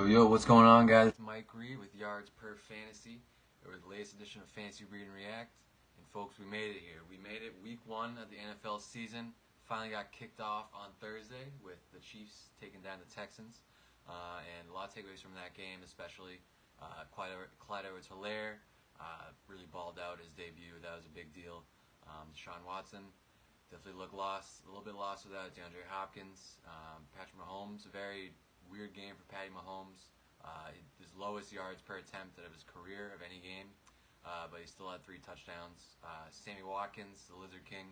Yo, what's going on, guys? It's Mike Reid with Yards Per Fantasy. We're the latest edition of Fantasy Read and React. And folks, we made it here. We made it week 1 of the NFL season. Finally got kicked off on Thursday with the Chiefs taking down the Texans. And a lot of takeaways from that game, especially Clyde Edwards-Helaire really balled out his debut. That was a big deal. Deshaun Watson definitely looked lost, a little bit lost without DeAndre Hopkins. Patrick Mahomes, a very weird game for Patty Mahomes. His lowest yards per attempt of his career of any game, but he still had 3 touchdowns. Sammy Watkins, the Lizard King,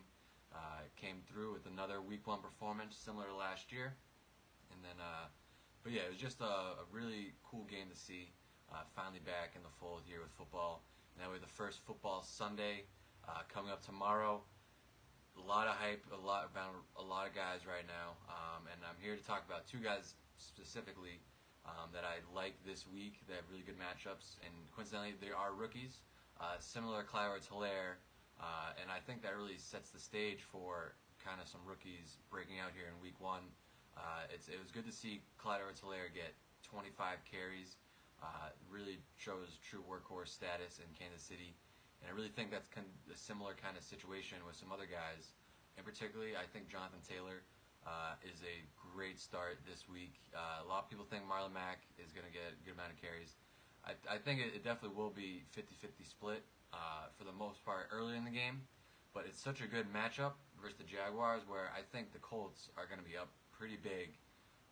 came through with another Week 1 performance similar to last year. And then, but yeah, it was just a really cool game to see. Finally back in the fold here with football. And that way, the first football Sunday coming up tomorrow. A lot of hype, a lot of guys right now, and I'm here to talk about 2 guys specifically that I like this week. They have really good matchups, and coincidentally, they are rookies, similar to Clyde Edwards-Helaire, and I think that really sets the stage for kind of some rookies breaking out here in Week 1. It was good to see Clyde Edwards-Helaire get 25 carries. Really shows true workhorse status in Kansas City. And I really think that's kind of a similar kind of situation with some other guys. And particularly, I think Jonathan Taylor is a great start this week. A lot of people think Marlon Mack is going to get a good amount of carries. I think it definitely will be 50-50 split for the most part early in the game. But it's such a good matchup versus the Jaguars where I think the Colts are going to be up pretty big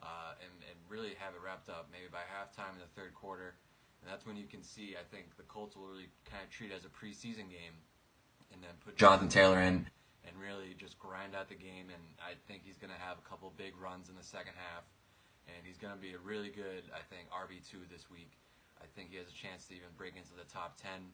and really have it wrapped up maybe by halftime in the third quarter. And that's when you can see, I think, the Colts will really kind of treat it as a preseason game and then put Jonathan Taylor in and really just grind out the game. And I think he's going to have a couple big runs in the second half. And he's going to be a really good, I think, RB2 this week. I think he has a chance to even break into the top 10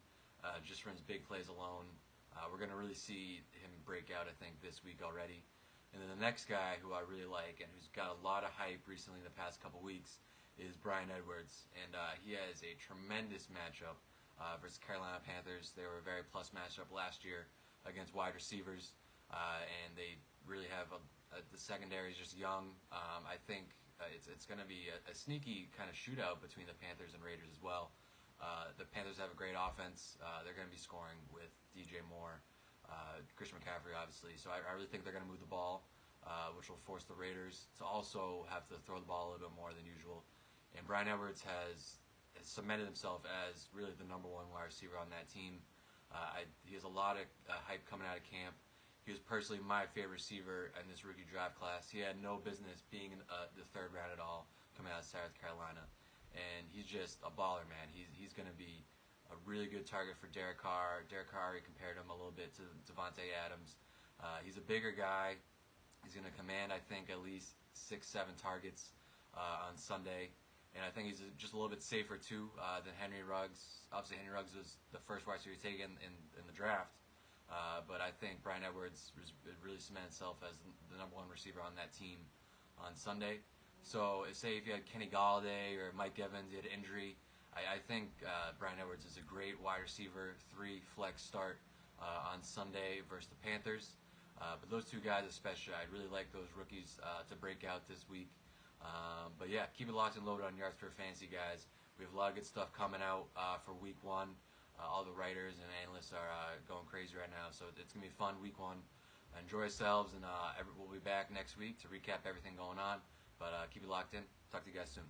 just from his big plays alone. We're going to really see him break out, I think, this week already. And then the next guy who I really like and who's got a lot of hype recently in the past couple weeks is Bryan Edwards, and he has a tremendous matchup versus Carolina Panthers. They were a very plus matchup last year against wide receivers, and they really have the secondary is just young. I think it's going to be a sneaky kind of shootout between the Panthers and Raiders as well. The Panthers have a great offense. They're going to be scoring with DJ Moore, Christian McCaffrey, obviously. So I really think they're going to move the ball, which will force the Raiders to also have to throw the ball a little bit more than usual. And Bryan Edwards has cemented himself as really the #1 wide receiver on that team. He has a lot of hype coming out of camp. He was personally my favorite receiver in this rookie draft class. He had no business being in the 3rd round at all coming out of South Carolina. And he's just a baller, man. He's going to be a really good target for Derek Carr. Derek Carr compared him a little bit to Devontae Adams. He's a bigger guy. He's going to command, I think, at least 6-7 targets on Sunday. And I think he's just a little bit safer, too, than Henry Ruggs. Obviously, Henry Ruggs was the first wide receiver taken in the draft. But I think Bryan Edwards really cemented himself as the #1 receiver on that team on Sunday. So, say if you had Kenny Galladay or Mike Evans, he had an injury, I think Bryan Edwards is a great wide receiver, 3 flex start on Sunday versus the Panthers. But those 2 guys especially, I really like those rookies to break out this week. But yeah, keep it locked and loaded on Yards Per Fantasy, guys. We have a lot of good stuff coming out for Week 1. All the writers and analysts are going crazy right now, so it's going to be fun Week 1. Enjoy yourselves, and we'll be back next week to recap everything going on. But keep it locked in. Talk to you guys soon.